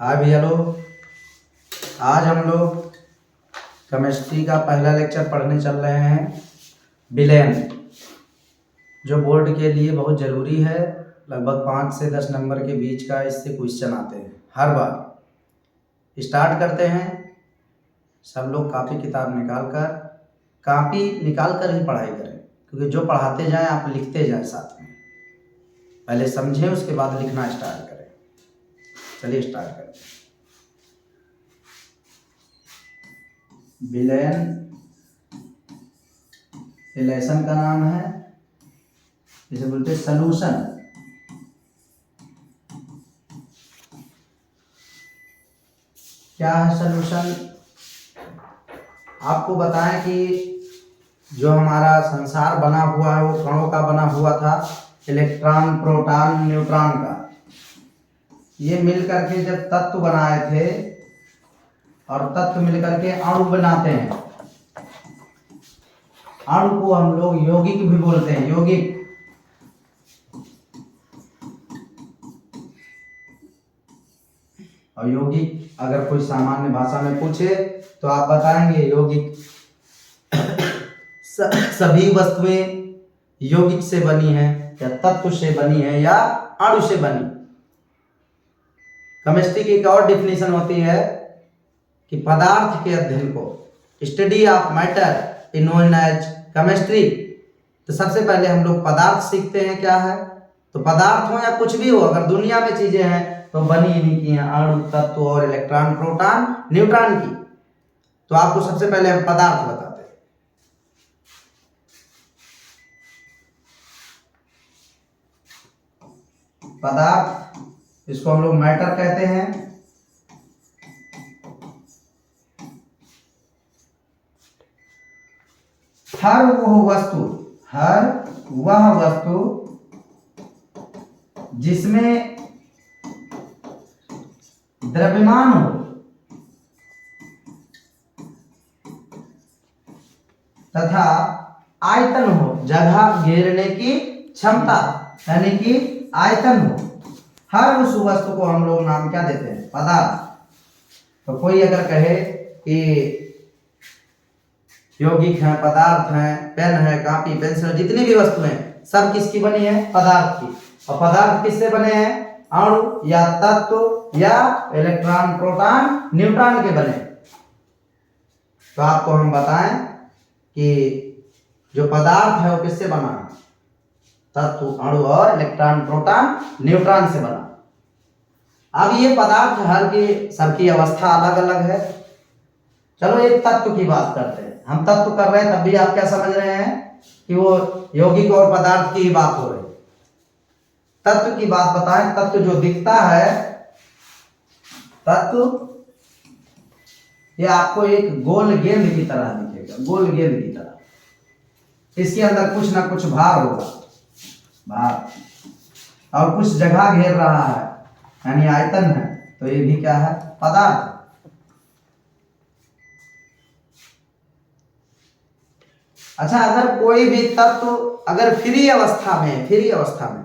हाय भैया लोग, आज हम लोग केमिस्ट्री का पहला लेक्चर पढ़ने चल रहे हैं। विलयन, जो बोर्ड के लिए बहुत ज़रूरी है। लगभग 5 से 10 नंबर के बीच का इससे क्वेश्चन आते हैं हर बार। स्टार्ट करते हैं। सब लोग कॉपी किताब निकाल कर ही पढ़ाई करें, क्योंकि जो पढ़ाते जाएं आप लिखते जाएं साथ में। पहले समझें, उसके बाद लिखना स्टार्ट करें। चलिए स्टार्ट करते हैं। विलयन रिलेशन का नाम है, जिसे बोलते हैं सलूशन। क्या है सलूशन? आपको बताएं कि जो हमारा संसार बना हुआ है वो कणों का बना हुआ था, इलेक्ट्रॉन, प्रोटॉन, न्यूट्रॉन का। ये मिलकर के जब तत्व बनाए थे, और तत्व मिलकर के अणु बनाते हैं। अणु को हम लोग यौगिक भी बोलते हैं, यौगिक। और यौगिक अगर कोई सामान्य भाषा में पूछे तो आप बताएंगे यौगिक सभी वस्तुएं यौगिक से बनी है, या तत्व से बनी है, या अणु से बनी। केमिस्ट्री की एक और डिफिनेशन होती है कि पदार्थ के अध्ययन को, study of matter in known as chemistry. तो सबसे पहले हम लोग पदार्थ सीखते हैं क्या है। तो पदार्थ हो या कुछ भी हो, अगर दुनिया में चीजें हैं तो बनी इन्हीं की हैं, अणु, तत्व और इलेक्ट्रॉन, प्रोटॉन, न्यूट्रॉन की। तो आपको सबसे पहले हम पदार्थ बताते हैं। पदार्थ, इसको हम लोग मैटर कहते हैं। हर वह वस्तु जिसमें द्रव्यमान हो तथा आयतन हो, जगह घेरने की क्षमता, यानी कि आयतन हो, हर उस वस्तु को हम लोग नाम क्या देते हैं? पदार्थ। तो कोई अगर कहे कि यौगिक हैं, पदार्थ हैं, पेन है, कॉपी, पेंसिल, जितनी भी वस्तुएं सब किसकी बनी है? पदार्थ की। और पदार्थ किससे बने हैं? अणु या तत्व या इलेक्ट्रॉन, प्रोटॉन, न्यूट्रॉन के बने। तो आपको हम बताएं कि जो पदार्थ है वो किससे बना है? तत्व, अणु और इलेक्ट्रॉन, प्रोटॉन, न्यूट्रॉन से बना। अब ये पदार्थ हर की सबकी अवस्था अलग अलग है। चलो एक तत्व की बात करते हैं। हम तत्व कर रहे हैं, तब भी आप क्या समझ रहे हैं कि वो यौगिक और पदार्थ की बात हो रही है। तत्व की बात बताएं। तत्व जो दिखता है, तत्व ये आपको एक गोल गेंद की तरह दिखेगा, गोल गेंद की तरह। इसके अंदर कुछ ना कुछ भार होगा, भार, और कुछ जगह घेर रहा है, यानी आयतन है। तो ये भी क्या है? पदार्थ। अच्छा, अगर कोई भी तत्व अगर फ्री अवस्था में,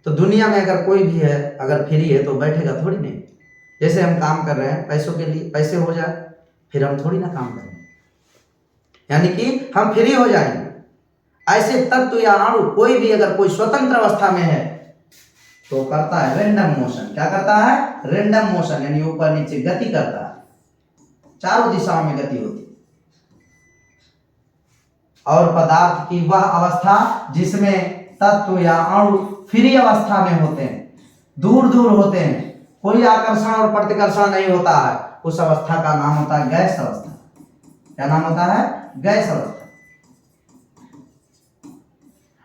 तो दुनिया में अगर कोई भी है, अगर फ्री है तो बैठेगा थोड़ी नहीं। जैसे हम काम कर रहे हैं पैसों के लिए, पैसे हो जाए फिर हम थोड़ी ना काम करेंगे, यानी कि हम फ्री हो जाएंगे। ऐसे तत्व या अणु कोई भी अगर कोई स्वतंत्र अवस्था में है तो करता है रेंडम मोशन। क्या करता है? रेंडम मोशन, यानी ऊपर नीचे गति करता है, चारों दिशाओं में गति होती है। और पदार्थ की वह अवस्था जिसमें तत्व या अणु फ्री अवस्था में होते हैं, दूर दूर होते हैं, कोई आकर्षण और प्रतिकर्षण नहीं होता है, उस अवस्था का नाम होता है गैस अवस्था। क्या नाम होता है? गैस अवस्था।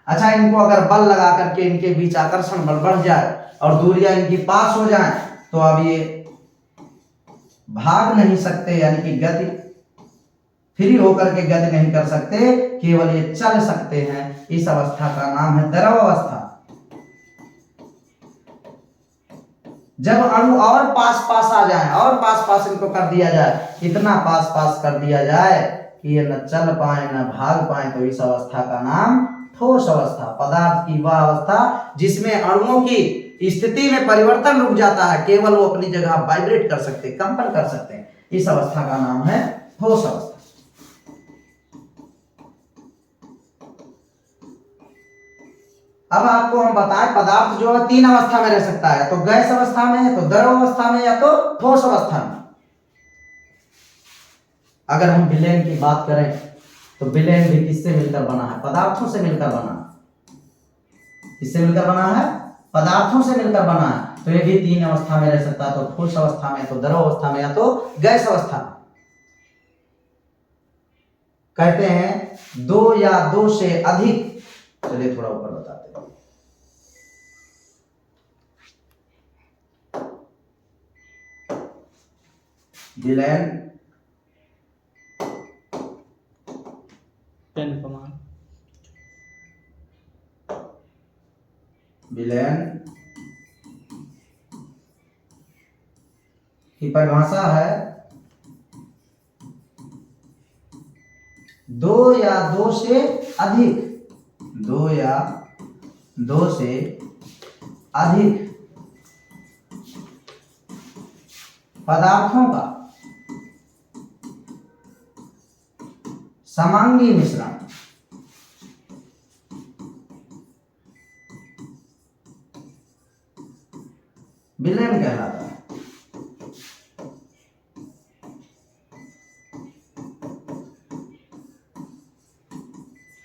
अच्छा, इनको अगर बल लगा करके इनके बीच आकर्षण बल बढ़ जाए और दूरियां इनकी पास हो जाए तो अब ये भाग नहीं सकते, यानी कि गति फ्री होकर के गति नहीं कर सकते, केवल ये चल सकते हैं। इस अवस्था का नाम है द्रव अवस्था। जब अणु और पास आ जाए, और पास इनको कर दिया जाए, इतना पास कर दिया जाए कि ये न चल पाए न भाग पाए, तो इस अवस्था का नाम ठोस अवस्था। पदार्थ की वह अवस्था जिसमें अणुओं की स्थिति में परिवर्तन रुक जाता है, केवल वो अपनी जगह वाइब्रेट कर सकते हैं, कंपन कर सकते हैं, इस अवस्था का नाम है ठोस अवस्था। अब आपको हम बताएं पदार्थ जो है तीन अवस्था में रह सकता है, तो गैस अवस्था में, या तो द्रव अवस्था में, या तो ठोस अवस्था में। अगर हम विलयन की बात करें तो विलयन भी किससे मिलकर बना है? पदार्थों से मिलकर बना है। किससे मिलकर बना है? पदार्थों से मिलकर बना है। तो ये भी तीन अवस्था में रह सकता है, तो ठोस अवस्था में, तो द्रव अवस्था में, या तो गैस अवस्था में। कहते हैं दो या दो से अधिक, चलिए थोड़ा ऊपर बताते हैं। विलयन विलयन की परिभाषा है दो या दो से अधिक, दो या दो से अधिक पदार्थों का समांगी मिश्रण। विलयन कहलाता है।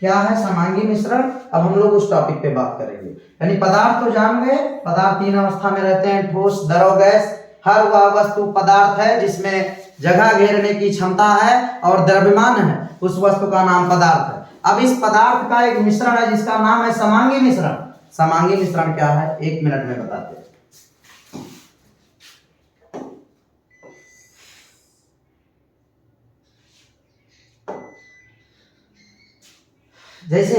क्या है समांगी मिश्रण? अब हम लोग उस टॉपिक पे बात करेंगे। यानी पदार्थ तो जान गए, पदार्थ तीन अवस्था में रहते हैं, ठोस, द्रव, गैस। हर वह वस्तु पदार्थ है जिसमें जगह घेरने की क्षमता है और द्रव्यमान है, उस वस्तु का नाम पदार्थ है। अब इस पदार्थ का एक मिश्रण है जिसका नाम है समांगी मिश्रण। समांगी मिश्रण क्या है? एक मिनट में बताते हैं। जैसे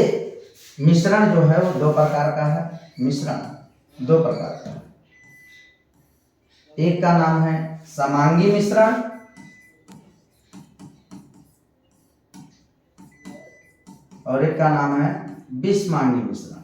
मिश्रण जो है वो दो प्रकार का है, मिश्रण दो प्रकार का है। एक का नाम है समांगी मिश्रण और एक का नाम है विषमांगी मिश्रण।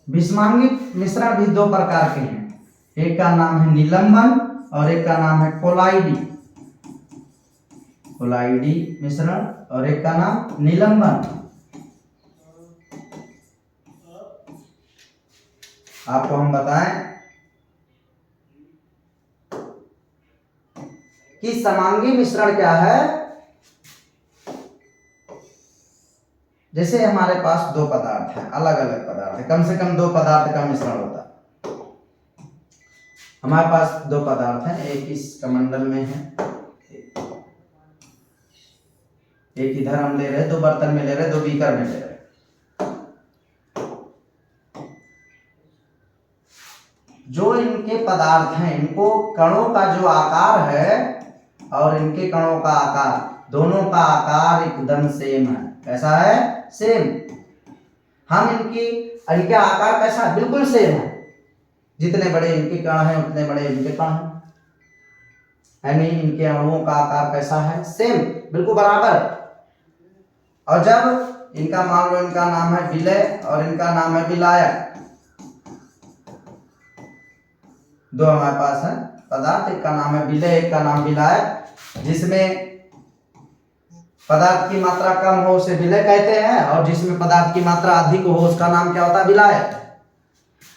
विषमांगी मिश्रण भी दो प्रकार के हैं, एक का नाम है निलंबन और एक का नाम है कोलाइडी। कोलाइडी मिश्रण और एक का नाम निलंबन। आपको हम बताएं कि समांगी मिश्रण क्या है। जैसे हमारे पास दो पदार्थ हैं, अलग अलग पदार्थ है, कम से कम दो पदार्थ का मिश्रण होता है। हमारे पास दो पदार्थ हैं, एक इस कमंडल में है, एक इधर हम ले रहे हैं, दो बर्तन में ले रहे हैं, दो बीकर में ले रहे हैं। जो इनके पदार्थ हैं, इनको कणों का जो आकार है और इनके कणों का आकार, दोनों का आकार एकदम सेम है। कैसा है? सेम। हम इनके आकार कैसा है? बिल्कुल सेम है। जितने बड़े इनके कण हैं उतने बड़े इनके कण हैं, यानी इनके अणुओं का आकार कैसा है? सेम, बिल्कुल बराबर। और जब इनका मान लो इनका नाम है विलय और इनका नाम है विलायक, दो हमारे पास है पदार्थ, एक का नाम है विलय, एक का नाम विलायक। जिसमें पदार्थ की मात्रा कम हो उसे विलय कहते हैं और जिसमें पदार्थ की मात्रा अधिक हो उसका नाम क्या होता है? विलायक।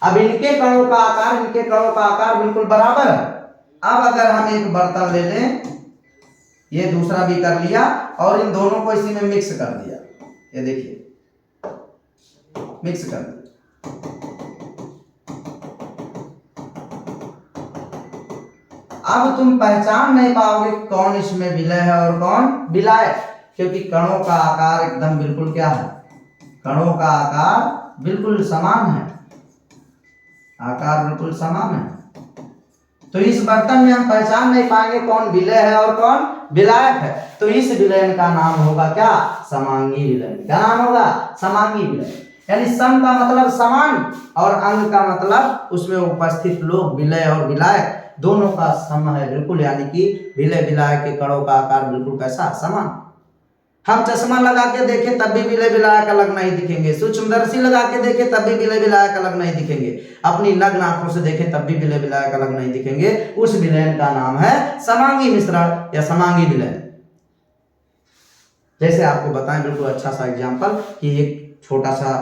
अब इनके कणों का आकार, इनके कणों का आकार बिल्कुल बराबर है। अब अगर हम एक बर्तन ले लें, ये दूसरा भी कर लिया और इन दोनों को इसी में मिक्स कर दिया, ये देखिए मिक्स कर दिया। अब तुम पहचान नहीं पाओगे कौन इसमें विलय है और कौन विलायक, क्योंकि कणों का आकार एकदम बिल्कुल क्या है? कणों का आकार बिल्कुल समान है, आकार बिल्कुल समान है। तो इस बर्तन में हम पहचान नहीं पाएंगे कौन विलय है और कौन विलायक है। तो इस विलयन का नाम होगा क्या? समांगी विलयन। क्या नाम होगा? समांगी विलयन। यानी सम का मतलब समान और अंग का मतलब उसमें उपस्थित लोग, विलय और विलायक दोनों का सम है बिल्कुल, यानी कि विलय विलायक के कणों का आकार बिल्कुल कैसा? समान। हम चश्मा लगा के देखें तब भी विलय विलायक अलग नहीं दिखेंगे, सूक्ष्मदर्शी लगा के देखें तब भी विलय विलायक अलग नहीं दिखेंगे, अपनी नग्न आंखों से देखें तब भी विलय विलायक अलग नहीं दिखेंगे। उस विलयन का नाम है समांगी मिश्रण या समांगी विलयन। जैसे आपको बताएं बिल्कुल अच्छा सा एग्जांपल कि एक छोटा सा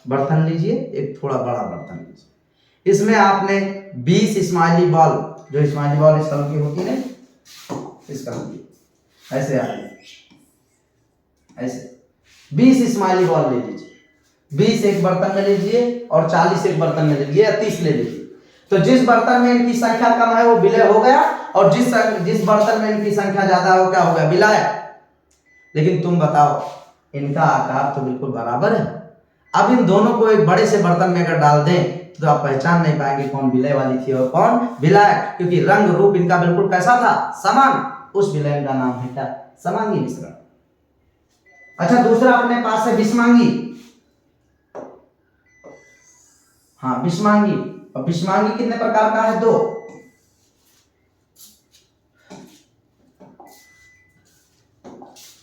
बर्तन लीजिए, एक थोड़ा बड़ा बर्तन लीजिए, इसमें आपने 20 स्माइली बॉल, जो स्माइली बॉल इस कलर की होती है इस कलर की, ऐसे आती ऐसे 20 स्माइली बॉल ले लीजिए, 20 एक बर्तन में लीजिए और 40 एक बर्तन में लीजिए या 30 ले लीजिए। तो जिस बर्तन में इनकी संख्या कम है वो विलय हो गया, और जिस बर्तन में इनकी संख्या ज्यादा है वो क्या हो गया, विलय। लेकिन तुम बताओ इनका आकार तो बिल्कुल बराबर है। अब इन दोनों को एक बड़े से बर्तन में अगर डाल दें तो आप पहचान नहीं पाएंगे कौन विलय वाली थी और कौन विलायक, क्योंकि रंग रूप इनका बिल्कुल कैसा था, समान। उस विलयन का नाम है क्या, समांगी मिश्रण। अच्छा, दूसरा अपने पास है विषमांगी। हाँ, विषमांगी। और विषमांगी कितने प्रकार का है, 2।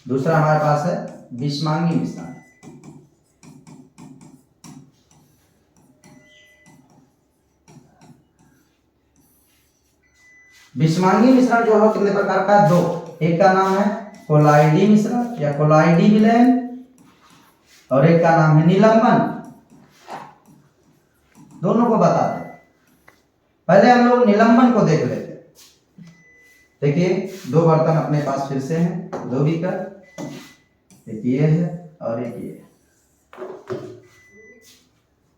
दूसरा हमारे पास है विषमांगी मिश्रण। विषमांगी मिश्रण जो है कितने प्रकार का, 2। एक का नाम है कोलाइडी मिश्रण या कोलाइडी विलयन, और एक का नाम है निलंबन। दोनों को बता दें। पहले हम लोग निलंबन को देख लेते हैं। देखिए 2 बर्तन अपने पास फिर से हैं, 2 बीकर, एक ये है और एक ये है।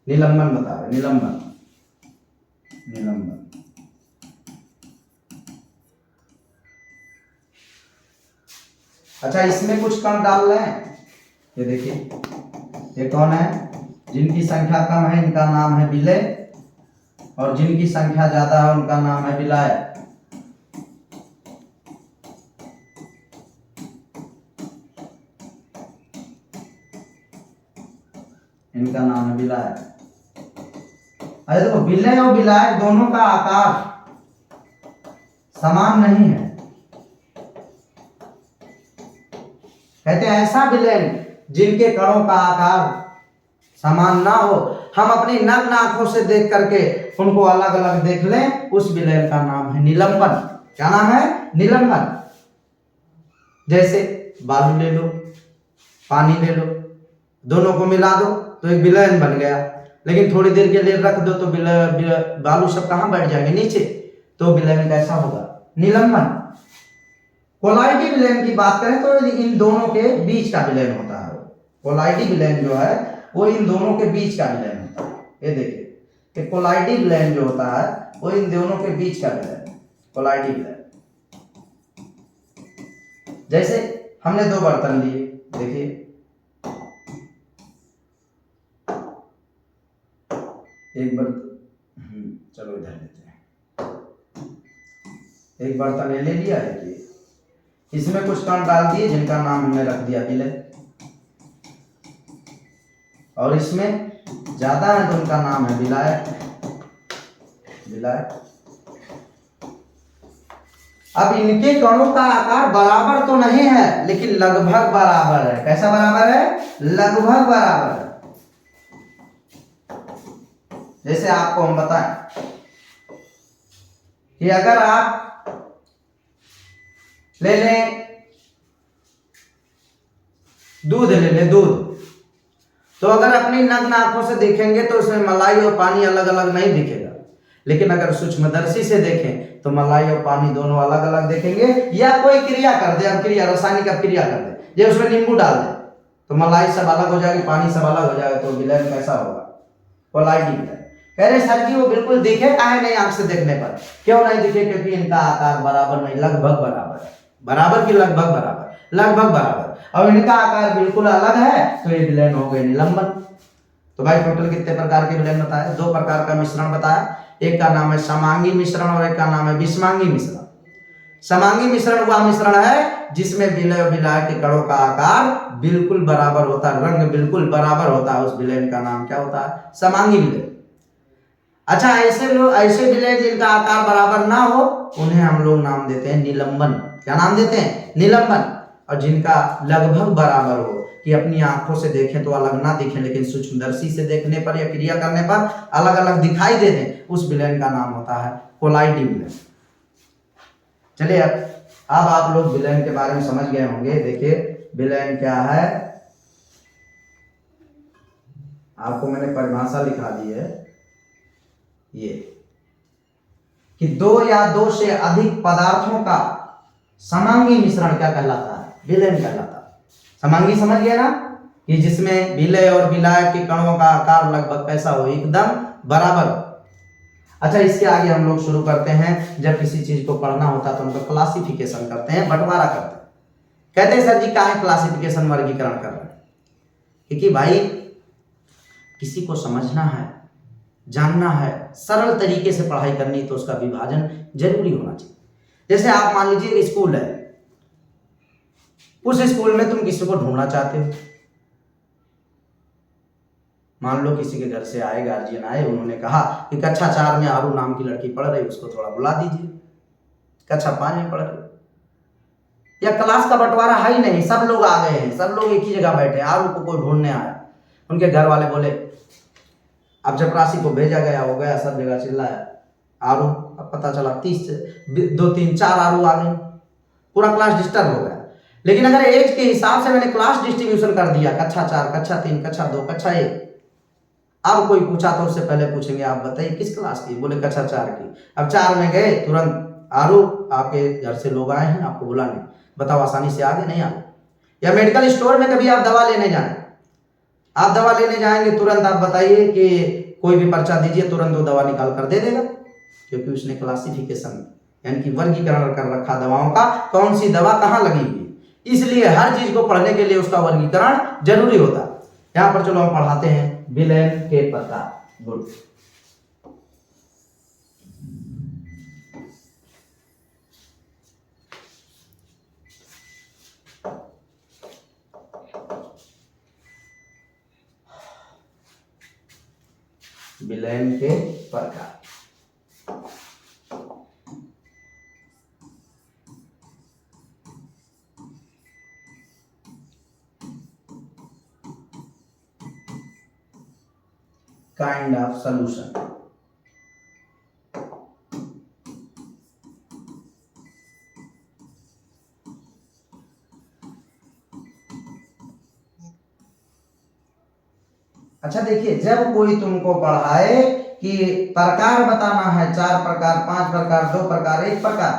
निलंबन बता रहे, निलंबन निलंबन अच्छा, इसमें कुछ कण डाल रहे हैं। ये देखिए ये कौन है, जिनकी संख्या कम है इनका नाम है विलय, और जिनकी संख्या ज्यादा है उनका नाम है विलायक। इनका नाम है विलायक। अरे देखो, विलय और विलायक दोनों का आकार समान नहीं है। कहते हैं ऐसा विलयन जिनके कणों का आकार समान ना हो, हम अपनी नग्न आंखों से देख करके उनको अलग अलग देख लें, उस विलयन का नाम है निलंबन। क्या नाम है, निलंबन। जैसे बालू ले लो, पानी ले लो, दोनों को मिला दो तो एक विलयन बन गया, लेकिन थोड़ी देर के लिए रख दो तो बालू सब कहां बैठ जाएंगे, नीचे, तो विलयन कैसा होगा, निलंबन। कोलाइडी विलयन की बात करें तो इन दोनों के बीच का विलयन होता है। कोलाइडी विलयन जो है वो इन दोनों के बीच का विलयन होता है। ये देखिए कि कोलाइडी विलयन जो होता है वो इन दोनों के बीच का विलयन, कोलाइडी विलयन। जैसे हमने 2 बर्तन लिए, देखिए एक बर्तन, चलो इधर लेते हैं, एक बर्तन ले लिया, देखिए इसमें कुछ कण डाल दिए जिनका नाम हमने रख दिया विलय, और इसमें ज्यादा है तो उनका नाम है विलायक, विलायक। अब इनके कणों का आकार बराबर तो नहीं है लेकिन लगभग बराबर है। कैसा बराबर है, लगभग बराबर है। जैसे आपको हम बताएं कि अगर आप ले लें दूध, ले लें दूध, तो अगर अपनी नग्न आंखों से देखेंगे तो उसमें मलाई और पानी अलग अलग नहीं दिखेगा, लेकिन अगर सूक्ष्मदर्शी से देखें तो मलाई और पानी दोनों अलग अलग देखेंगे। या कोई क्रिया कर दे, अब क्रिया, रासायनिक अब क्रिया कर दे, ये उसमें नींबू डाल दे तो मलाई सब अलग हो जाएगी, पानी सब अलग हो जाएगा, तो विलयन कैसा होगा, कोलाइडी विलयन। कह रहे सर जी वो बिल्कुल दिखे काहे नहीं आंख से देखने पर, क्यों नहीं दिखे, क्योंकि इनका आकार बराबर नहीं, लगभग बराबर है, बराबर की लगभग बराबर, लगभग बराबर, और इनका आकार बिल्कुल अलग है, तो ये विलयन हो गए निलंबन। तो भाई टोटल कितने प्रकार के विलयन बताए, 2 प्रकार का मिश्रण बताया, एक का नाम है समांगी मिश्रण और एक का नाम है विषमांगी मिश्रण। समांगी मिश्रण वह मिश्रण है जिसमें विलय और विलायक के कणों का आकार बिल्कुल बराबर होता है, रंग बिल्कुल बराबर होता है, उस विलयन का नाम क्या होता है, समांगी विलयन। अच्छा, ऐसे विलयन जिनका आकार बराबर ना हो उन्हें हम लोग नाम देते हैं निलंबन। क्या नाम देते हैं, निलंबन। और जिनका लगभग बराबर हो, कि अपनी आंखों से देखें तो अलग ना दिखें, लेकिन सूक्ष्मदर्शी से देखने पर या क्रिया करने पर अलग अलग दिखाई दे दें, उस विलयन का नाम होता है कोलाइडी विलयन। चलिए अब आप लोग विलयन के बारे में समझ गए होंगे। देखिए विलयन क्या है, आपको मैंने परिभाषा लिखा दी है, ये कि दो या दो से अधिक पदार्थों का समांगी मिश्रण क्या कहलाता है, विलयन कहलाता है। समांगी समझ गए ना, कि जिसमें विलय और विलायक के कणों का आकार लगभग कैसा हो, एकदम बराबर हो। अच्छा, इसके आगे हम लोग शुरू करते हैं। जब किसी चीज को पढ़ना होता है तो उनका क्लासिफिकेशन करते हैं, बंटवारा करते हैं। कहते हैं सर जी क्या है क्लासिफिकेशन, वर्गीकरण कर रहे हैं, क्योंकि भाई किसी को समझना है, जानना है, सरल तरीके से पढ़ाई करनी, तो उसका विभाजन जरूरी होना चाहिए। जैसे आप मान लीजिए स्कूल है, उस स्कूल में तुम किसी को ढूंढना चाहते हो। मान लो किसी के घर से आए, गार्जियन आए, उन्होंने कहा कि कक्षा 4 में आरू नाम की लड़की पढ़ रही, उसको थोड़ा बुला दीजिए। कक्षा 5 में पढ़ रही, या क्लास का बंटवारा है ही नहीं, सब लोग आ गए हैं, सब लोग एक ही जगह बैठे, आरू को कोई ढूंढने आया। उनके घर वाले बोले, अब चपरासी को भेजा गया, हो गया, सब जगह चिल्लाया आरू। अब पता चला 30 2 3 4 आरू आ गई, पूरा क्लास डिस्टर्ब हो गया। लेकिन अगर एज के हिसाब से मैंने क्लास डिस्ट्रीब्यूशन कर दिया, कक्षा 4, कक्षा 3, कक्षा 2, कक्षा 1, अब कोई पूछा तो उससे पहले पूछेंगे आप बताइए किस क्लास की, बोले कक्षा 4 की। अब 4 में गए, तुरंत आरू आपके घर से लोग आए हैं आपको बुलाने, बताओ आसानी से आगे नहीं आगे। या मेडिकल स्टोर में कभी आप दवा लेने जाए, आप दवा लेने जाएंगे, तुरंत आप बताइए कि कोई भी पर्चा दीजिए, तुरंत वो दवा निकाल कर दे देगा, क्योंकि उसने क्लासिफिकेशन यानी कि वर्गीकरण कर रखा दवाओं का, कौन सी दवा कहाँ लगी हुई। इसलिए हर चीज को पढ़ने के लिए उसका वर्गीकरण जरूरी होता है। यहाँ पर चलो हम पढ़ाते हैं विलयन के प्रकार। गुड, विलयन के प्रकार। Kind of solution. अच्छा देखिए, जब कोई तुमको पढ़ाए कि प्रकार बताना है, 4 प्रकार, 5 प्रकार, 2 प्रकार, 1 प्रकार,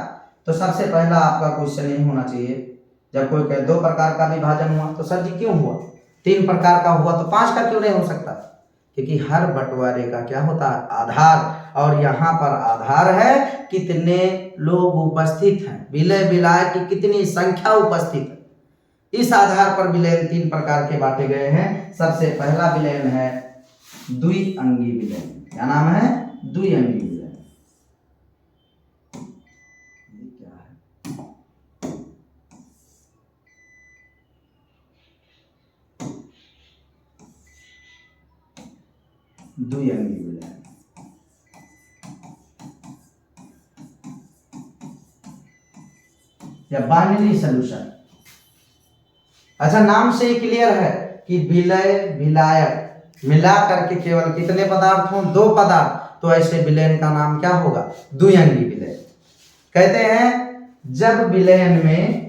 तो सबसे पहला आपका क्वेश्चन ये होना चाहिए, जब कोई कहे 2 प्रकार का विभाजन हुआ तो सर जी क्यों हुआ, 3 प्रकार का हुआ तो 5 का क्यों नहीं हो सकता? क्योंकि हर बंटवारे का क्या होता है, आधार। और यहाँ पर आधार है कितने लोग उपस्थित हैं, विलय विलायक की कितनी संख्या उपस्थित है, इस आधार पर विलयन 3 प्रकार के बांटे गए हैं। सबसे पहला विलयन है द्विअंगी विलयन। क्या नाम है? द्विअंगी विलयन। क्या है? द्विअंगी विलयन या बाइनरी सॉल्यूशन। अच्छा, नाम से ही क्लियर है कि विलय विलायक मिला करके केवल कितने पदार्थ हों, 2 पदार्थ, तो ऐसे विलयन का नाम क्या होगा? द्विअंगी विलयन। कहते हैं जब विलयन में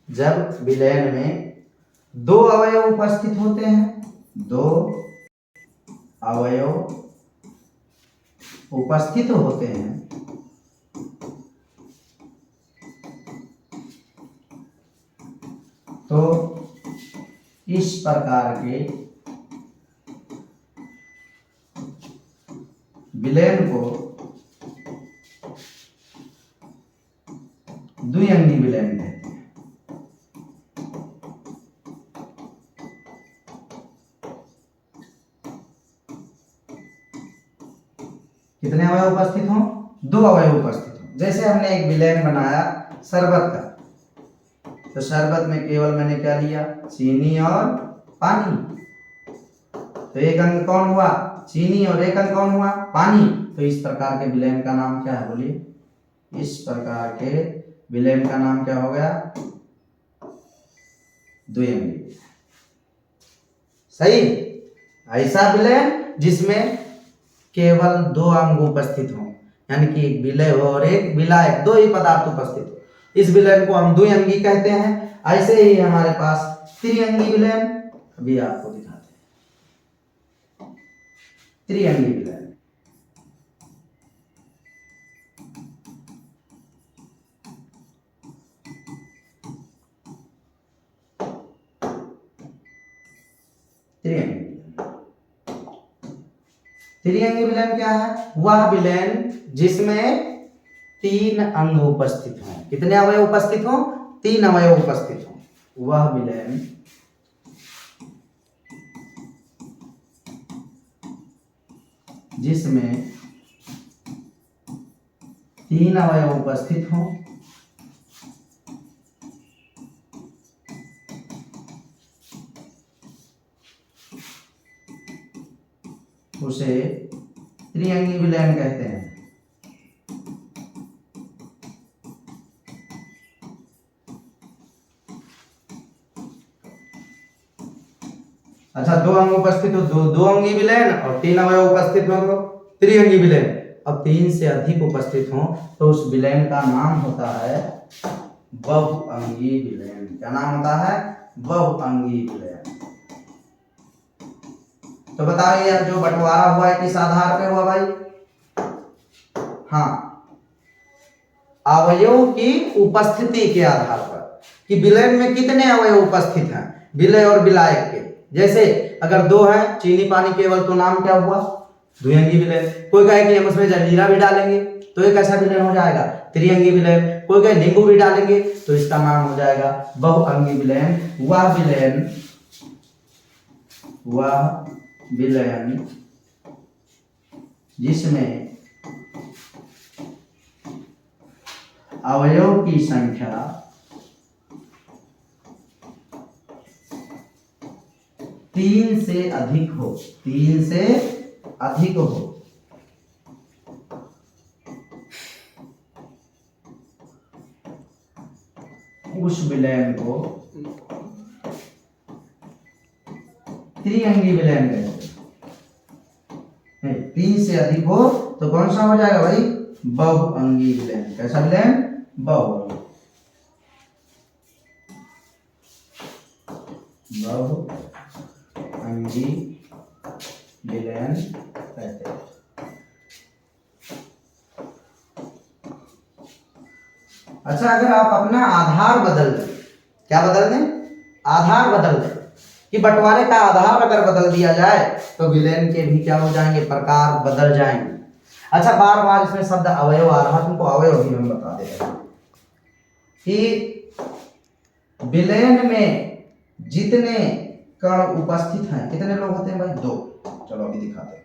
जब विलयन में 2 अवयव उपस्थित होते हैं, 2 अवयव उपस्थित होते हैं, तो इस प्रकार के विलयन को द्विअंगी विलयन कहते हैं। कितने अवयव उपस्थित हों? 2 अवयव उपस्थित हों। जैसे हमने एक विलयन बनाया शरबत का, तो शरबत में केवल मैंने क्या लिया, चीनी और पानी। तो एक अंग कौन हुआ, चीनी, और एक अंग कौन हुआ, पानी। तो इस प्रकार के विलयन का नाम क्या है, बोलिए, इस प्रकार के विलयन का नाम क्या हो गया, द्विअंगी। सही। ऐसा विलयन जिसमें केवल दो अंग उपस्थित हों, यानी कि एक विलय हो और एक विलायक, दो ही पदार्थ उपस्थित हो, इस विलयन को हम द्विअंगी कहते हैं। ऐसे ही हमारे पास त्रिअंगी विलयन, अभी आपको दिखाते हैं त्रिअंगी विलयन। त्रिअंगी विलयन क्या है, वह विलयन जिसमें तीन अंग उपस्थित हों। कितने अवयव उपस्थित हों, तीन अवयव उपस्थित हों। वह विलयन जिसमें तीन अवयव उपस्थित हों, उसे त्रिअंगी विलयन कहते हैं। अच्छा, दो अंग उपस्थित हो, दो अंगी विलयन, और तीन अवयव उपस्थित हो तो त्रिअंगी विलयन। अब तीन से अधिक उपस्थित हो तो उस विलयन का नाम होता है बहुअंगी विलयन। क्या नाम होता है, बहुअंगी विलयन। तो बताइए जो बंटवारा हुआ है किस आधार पे हुआ भाई, हाँ, अवयव की उपस्थिति के आधार पर, कि विलयन में कितने अवयव उपस्थित हैं, विलय और विलायक के। जैसे अगर दो है, चीनी पानी केवल, तो नाम क्या हुआ, द्विअंगी विलयन। कोई कहे कि हम उसमें जलजीरा भी डालेंगे तो एक ऐसा विलयन हो जाएगा, त्रिअंगी विलयन। कोई कहे नींबू भी डालेंगे तो इसका नाम हो जाएगा बहुअंगी विलयन। वह विलयन जिसमें अवयव की संख्या तीन से अधिक हो, तीन से अधिक हो, उस विलयन को त्रिअंगी विलयन कहते हैं। तीन से अधिक हो तो कौन सा हो जाएगा भाई, बहुअंगी विलयन। कैसा विलयन, बहुअंगी विलयन कहते हैं। अच्छा, अगर आप अपना आधार बदल दें, क्या बदल दें, आधार बदल दें, कि बंटवारे का आधार अगर बदल दिया जाए तो विलयन के भी क्या हो जाएंगे, प्रकार बदल जाएंगे। अच्छा, बार बार इसमें शब्द अवयव आ रहा है, तुमको अवयव भी हम बता देते हैं कि विलयन में जितने कण उपस्थित हैं, कितने लोग होते हैं भाई, दो। चलो अभी दिखाते हैं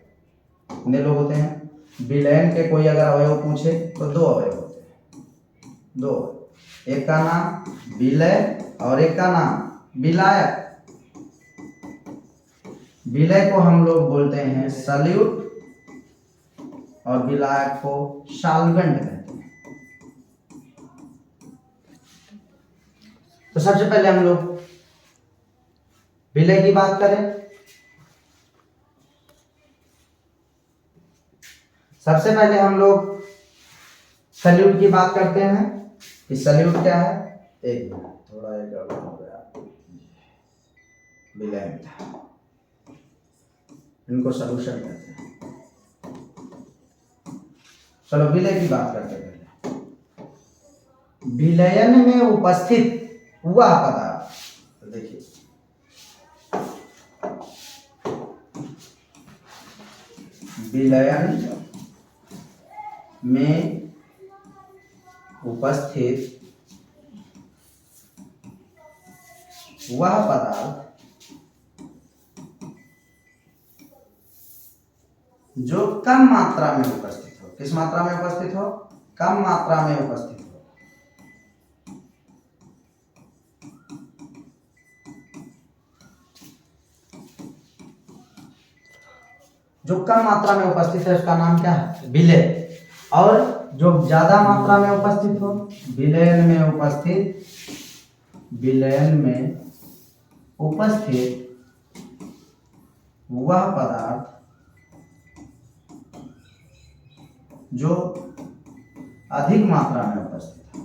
कितने लोग होते हैं। विलयन के कोई अगर अवयव पूछे तो दो अवयव होते हैं, दो। एक का नाम विलय और एक का नाम विलायक। विलय को हम लोग बोलते हैं सल्यूट और विलायक को सॉल्वेंट कहते हैं। तो सबसे पहले हम लोग विलय की बात करें। सबसे पहले हम लोग सल्यूट की बात करते हैं कि सल्यूट क्या है। एक मिनट, थोड़ा एक गड़बड़ हो गया, विलय था, इनको सॉल्यूशन कहते हैं। चलो विलय की बात करते हैं। विलयन में उपस्थित हुआ पदार्थ, तो देखिए विलयन में उपस्थित वह पदार्थ जो कम मात्रा में उपस्थित हो। किस मात्रा में उपस्थित हो, कम मात्रा में उपस्थित हो। जो कम मात्रा में उपस्थित है उसका नाम क्या है? विलय। और जो ज्यादा मात्रा में उपस्थित हो, विलयन में उपस्थित वह पदार्थ जो अधिक मात्रा में उपस्थित है।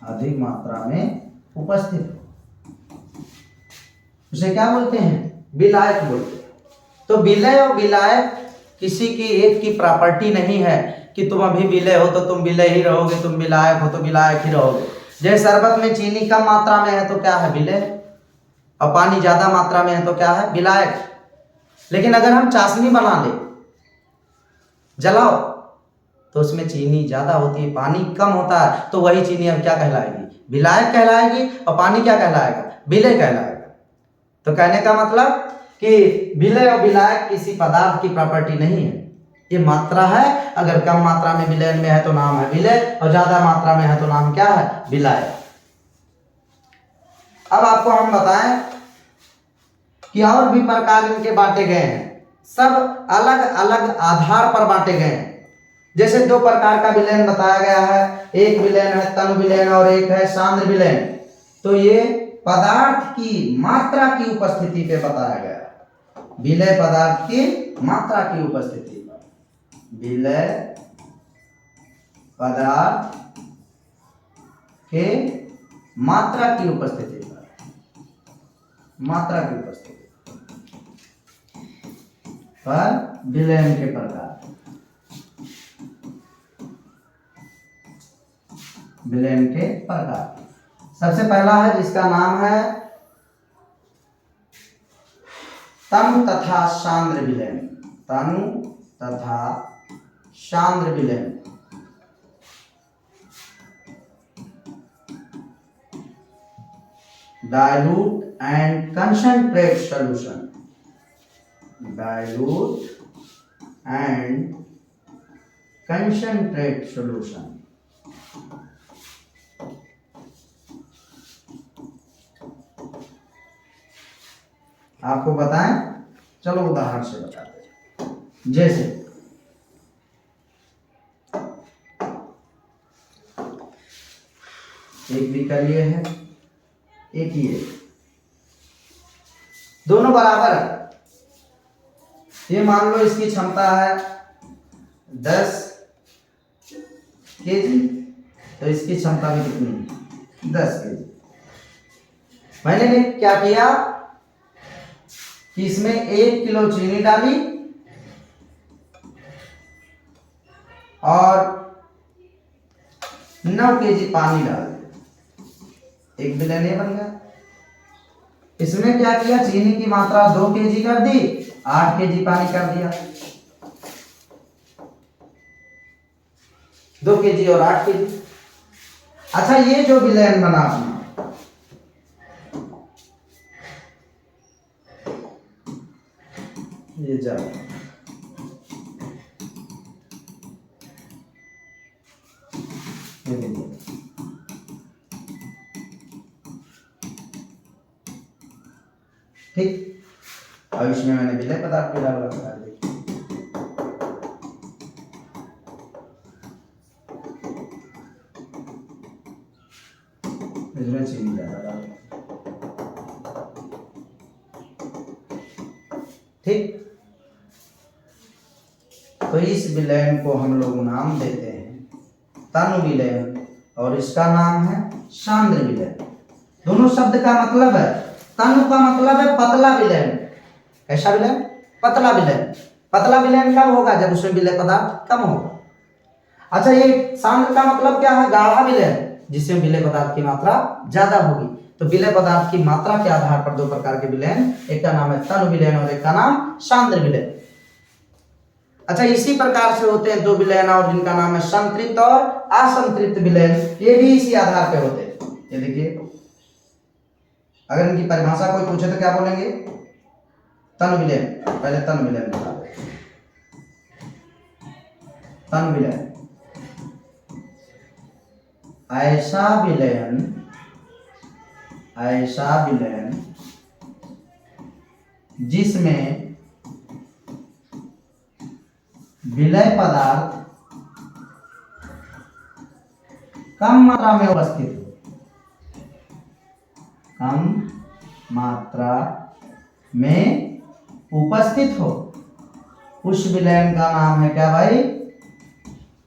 अधिक मात्रा में उपस्थित है उसे क्या बोलते हैं? विलायक बोलते हैं। तो विलय और विलायक किसी की एक की प्रॉपर्टी नहीं है कि तुम अभी विलय हो तो तुम विलय ही रहोगे, तुम विलायक हो तो विलायक ही रहोगे। जैसे शरबत में चीनी कम मात्रा में है तो क्या है? विलय। और पानी ज्यादा मात्रा में है तो क्या है? विलायक। लेकिन अगर हम चाशनी बना ले, जलाओ, तो उसमें चीनी ज्यादा होती है, पानी कम होता है, तो वही चीनी अब क्या कहलाएगी? विलायक कहलाएगी। और पानी क्या कहलाएगा? विलय कहलाएगा। तो कहने का मतलब कि विलय और विलायक किसी पदार्थ की प्रॉपर्टी नहीं है, ये मात्रा है। अगर कम मात्रा में विलयन में है तो नाम है विलय, और ज्यादा मात्रा में है तो नाम क्या है? विलायक। अब आपको हम बताएं कि और भी प्रकार इनके बांटे गए हैं, सब अलग अलग आधार पर बांटे गए हैं। जैसे दो प्रकार का विलयन बताया गया है, एक विलयन है तनु विलयन और एक है सांद्र विलयन। तो ये पदार्थ की मात्रा की उपस्थिति पे बताया गया है। विलय पदार्थ की मात्रा की उपस्थिति पर, विलय पदार्थ के मात्रा की उपस्थिति पर, मात्रा की उपस्थिति पर विलयन के प्रकार, विलयन के प्रकार। सबसे पहला है जिसका नाम है तनु तथा सांद्र विलयन। तनु तथा सांद्र विलयन। Dilute and concentrate solution. Dilute and concentrate solution. आपको बताएं, चलो उदाहरण से बताते हैं। जैसे एक बीकर ये है, एक ये, दोनों बराबर है। ये मान लो इसकी क्षमता है 10 केजी, तो इसकी क्षमता भी कितनी है? 10 केजी। मैंने क्या किया कि इसमें 1 किलो चीनी डाली और 9 केजी पानी डाल दिया, एक विलयन ये बन गया। इसमें क्या किया, चीनी की मात्रा 2 केजी कर दी, 8 केजी पानी कर दिया। 2 केजी और 8 केजी। अच्छा, ये जो विलयन बना अपना, ये जाओ, ये देखिए, ठीक। अब इसमें मैंने विलय पदार्थ भी डाल रखा है, देखिए। इसमें चीनी ज्यादा डाल, ठीक। तो इस विलयन को हम लोग नाम देते हैं तनु विलयन, और इसका नाम है सांद्र विलयन। दोनों शब्द का मतलब है, तनु का मतलब है पतला विलयन। कैसा विलयन? पतला विलयन। पतला विलयन कब होगा? जब उसमें विलय पदार्थ कम होगा। अच्छा, ये सांद्र का मतलब क्या है? गाढ़ा विलयन, जिसमें विलय पदार्थ की मात्रा ज्यादा होगी। तो विलय पदार्थ की मात्रा के आधार पर दो प्रकार के विलयन, एक का नाम है तनु विलयन और एक का नाम सांद्र विलयन। अच्छा, इसी प्रकार से होते हैं दो विलयन और जिनका नाम है संतृप्त और असंतृप्त विलयन। ये भी इसी आधार पे होते हैं। ये देखिए, अगर इनकी परिभाषा कोई पूछे तो क्या बोलेंगे? तनु विलयन। पहले तनु विलयन बता दो। तनु विलयन ऐसा विलयन, ऐसा विलयन जिसमें विलय पदार्थ कम मात्रा में उपस्थित हो, कम मात्रा में उपस्थित हो, उस विलयन का नाम है क्या भाई?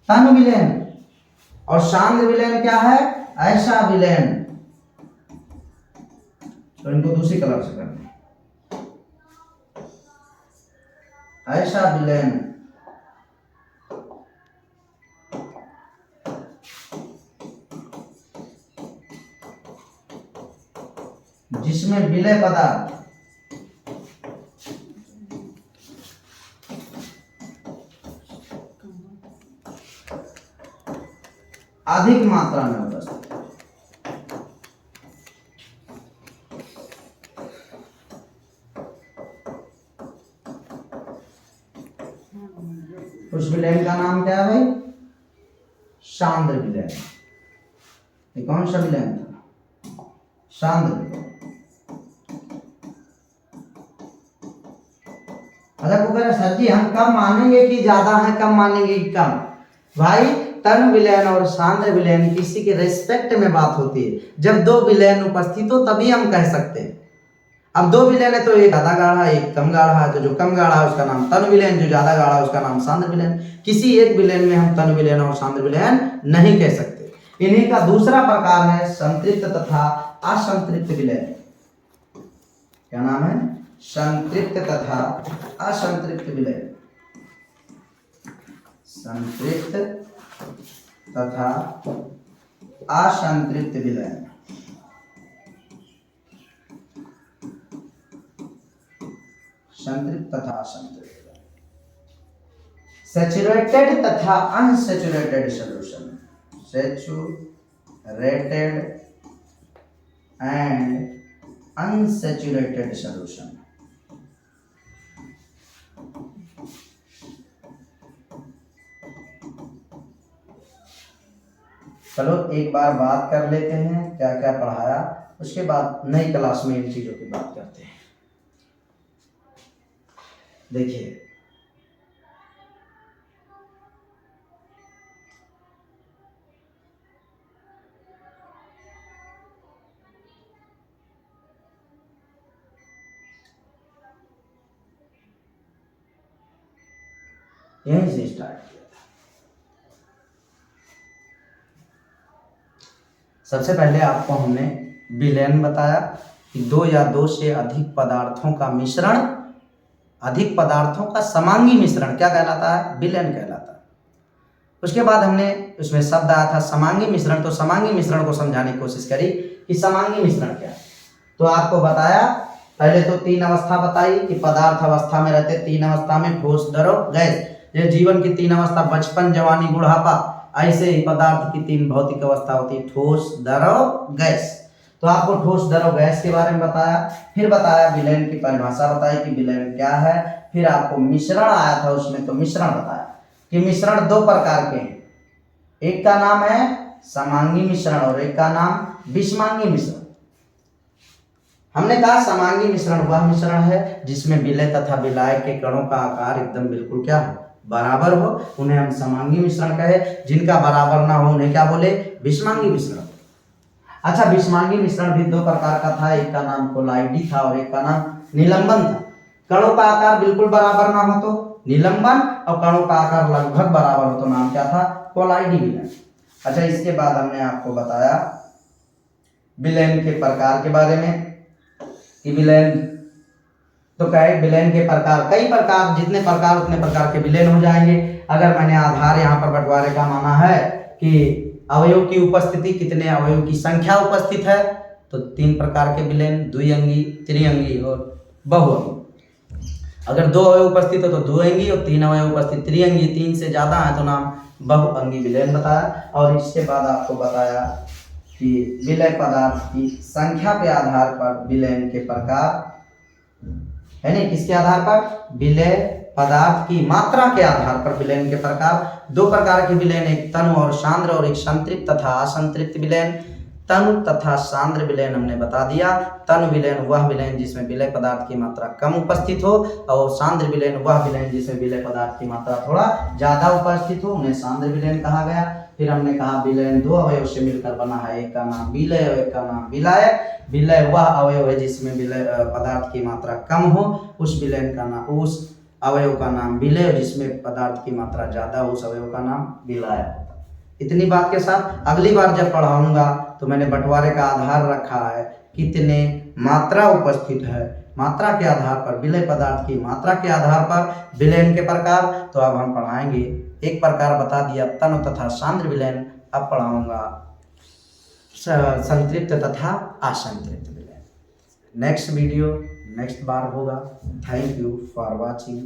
तन विलयन। और सांद्र विलयन क्या है? ऐसा विलयन। तो इनको दूसरी कलर से करना, ऐसा विलयन जिसमें विलय पदार्थ अधिक मात्रा में उपस्थित। उस विलयन का नाम क्या है भाई? सांद्र विलयन। ये कौन सा विलयन था? सांद्र विलयन। अच्छा वो कह रहे सर जी हम कम मानेंगे कि ज्यादा है, कम मानेंगे कि कम? भाई तन विलयन और सांद्र विलयन किसी के रेस्पेक्ट में बात होती है। जब दो विलयन उपस्थित हो तभी हम कह सकते हैं। अब दो विलयन है तो एक ज्यादा गाढ़ा है, एक कम गाढ़ा है, तो जो कम गाढ़ा है उसका नाम तन विलयन, जो ज्यादा गाढ़ा है उसका नाम सांद्र विलयन। किसी एक विलयन में हम तन विलयन और सांद्र विलयन नहीं कह सकते। इन्हीं का दूसरा प्रकार है संतृप्त तथा असंतृप्त विलयन। क्या नाम है? संतृप्त तथा असंतृप्त विलयन। संतृप्त तथा असंतृप्त विलयन। संतृप्त तथा असंतृप्त। सैचुरेटेड तथा unsaturated solution. Saturated and unsaturated solution. चलो एक बार बात कर लेते हैं क्या क्या पढ़ाया, उसके बाद नई क्लास में इन चीजों की बात करते हैं। देखिए यहीं से स्टार्ट किया था। सबसे पहले आपको हमने विलयन बताया कि दो या दो से अधिक पदार्थों का मिश्रण, अधिक पदार्थों का समांगी मिश्रण क्या कहलाता है? विलयन कहलाता है। उसके बाद हमने उसमें शब्द आया था समांगी मिश्रण, तो समांगी मिश्रण को समझाने की कोशिश करी कि समांगी मिश्रण क्या है। तो आपको बताया पहले तो तीन अवस्था बताई कि पदार्थ अवस्था में रहते, तीन अवस्था में ठोस, द्रव, गैस। ये जीवन की तीन अवस्था, बचपन, जवानी, बुढ़ापा, ऐसे ही पदार्थ की तीन भौतिक अवस्था होती है, ठोस, द्रव, गैस। तो आपको ठोस, द्रव, गैस के बारे में बताया। फिर बताया विलयन की परिभाषा बताई कि विलयन क्या है। फिर आपको मिश्रण आया था उसमें, तो मिश्रण बताया कि मिश्रण दो प्रकार के हैं। एक का नाम है समांगी मिश्रण और एक का नाम विषमांगी मिश्रण। हमने कहा समांगी मिश्रण वह मिश्रण है जिसमें विलय तथा विलायक के कणों का आकार एकदम बिल्कुल क्या हो? बराबर हो, उन्हें हम समांगी मिश्रण कहे। जिनका बराबर ना हो उन्हें क्या बोले? विषमांगी मिश्रण। अच्छा विषमांगी मिश्रण भी दो प्रकार का था, एक का नाम कोलाइडी था और एक का नाम निलंबन था। कणों का आकार बिल्कुल बराबर ना हो तो निलंबन, और कणों का आकार लगभग बराबर हो तो नाम क्या था? कोलाइडी विलयन। अच्छा इसके बाद हमने आपको बताया विलयन के प्रकार के बारे में कि विलयन तो कहे विलयन के प्रकार, कई प्रकार, जितने प्रकार उतने प्रकार के विलयन हो जाएंगे। अगर मैंने आधार यहाँ पर बंटवारे का माना है कि अवयव की उपस्थिति, कितने अवयव की संख्या उपस्थित है, तो तीन प्रकार के विलयन, द्विअंगी, त्रिअंगी और बहुअंगी। अगर दो अवयव उपस्थित हो तो द्विअंगी और तीन अवयव उपस्थित त्रिअंगी, तीन से ज्यादा है तो नाम बहुअंगी विलयन बताया। और इसके बाद आपको बताया कि विलय पदार्थ की संख्या के आधार पर विलयन के प्रकार है नहीं, किसके आधार पर? विलय पदार्थ की मात्रा के आधार पर विलयन के प्रकार। दो प्रकार के विलयन, एक तनु और सांद्र और एक संतृप्त तथा असंतृप्त विलयन। तनु तथा सांद्र विलयन हमने बता दिया। तनु विलयन वह विलयन जिसमें विलय पदार्थ की मात्रा कम उपस्थित हो, और सांद्र विलयन वह विलयन जिसमें विलय पदार्थ की मात्रा थोड़ा ज्यादा उपस्थित हो, उन्हें सांद्र विलयन कहा गया। फिर हमने कहा विलयन दो अवयव से मिलकर बना है, एक का नाम विलय और एक का नाम विलय। विलय वह अवयव है जिसमें विलय पदार्थ की मात्रा कम हो, उस विलयन का नाम, उस अवयव का नाम विलय, और जिसमें पदार्थ की मात्रा ज्यादा हो उस अवयव का नाम विलय। इतनी बात के साथ अगली बार जब पढ़ाऊंगा तो मैंने बंटवारे का आधार रखा है, कितने मात्रा उपस्थित है, मात्रा के आधार पर, विलय पदार्थ की मात्रा के आधार पर विलयन के प्रकार। तो अब हम पढ़ाएंगे, एक प्रकार बता दिया तनु तथा सांद्र विलयन, अब पढ़ाऊंगा संतृप्त तथा असंतृप्त विलयन। नेक्स्ट वीडियो नेक्स्ट बार होगा। Thank you for watching.